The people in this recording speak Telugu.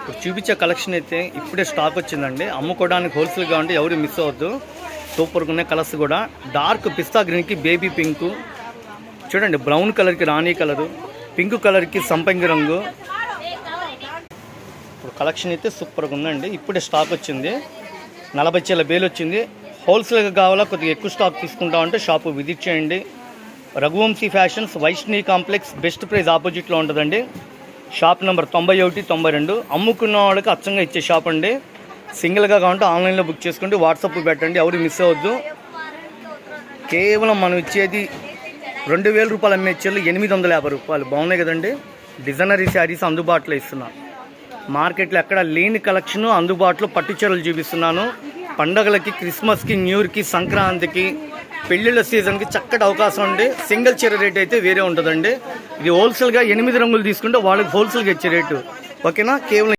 ఇప్పుడు చూపించే కలెక్షన్ అయితే ఇప్పుడే స్టాక్ వచ్చిందండి. అమ్ముకోవడానికి హోల్సేల్గా ఉంటే ఎవరు మిస్ అవ్వద్దు. సూపర్గా ఉన్నాయి కలర్స్ కూడా. డార్క్ పిస్తా గ్రీన్కి బేబీ పింక్, చూడండి బ్రౌన్ కలర్కి రాణి కలరు, పింక్ కలర్కి సంపంగి రంగు. ఇప్పుడు కలెక్షన్ అయితే సూపర్గా ఉందండి. ఇప్పుడే స్టాక్ వచ్చింది. 40 చీల బేలు వచ్చింది. హోల్సేల్గా కావాలా కొద్దిగా ఎక్కువ స్టాక్ తీసుకుంటామంటే షాపు విజిట్ చేయండి. Raghuvamshi fashions, Vaishnavi complex, best price ఆపోజిట్లో ఉంటుందండి. Shop number 91, 92. అమ్ముకున్న వాళ్ళకి అచ్చంగా ఇచ్చే షాప్ అండి. సింగిల్గా కావాలంటే ఆన్లైన్లో బుక్ చేసుకోండి, వాట్సాప్ పెట్టండి, ఎవరు మిస్ అవ్వద్దు. కేవలం మనం ఇచ్చేది 2000 రూపాయలు అమ్మే చీరలు 850 రూపాయలు. బాగున్నాయి కదండి. డిజైనరీ శారీస్ అందుబాటులో ఇస్తున్నా. మార్కెట్లో ఎక్కడ లేని కలెక్షన్ అందుబాటులో పట్టు చీరలు చూపిస్తున్నాను. పండగలకి, క్రిస్మస్కి, న్యూ ఇయర్కి, సంక్రాంతికి, పెళ్ళిళ్ళ సీజన్కి చక్కటి అవకాశం అండి. సింగిల్ చీర రేట్ అయితే వేరే ఉంటుందండి. ఇది హోల్సేల్గా 8 రంగులు తీసుకుంటే వాళ్ళకి హోల్సేల్గా ఇచ్చే రేటు. ఓకేనా. కేవలం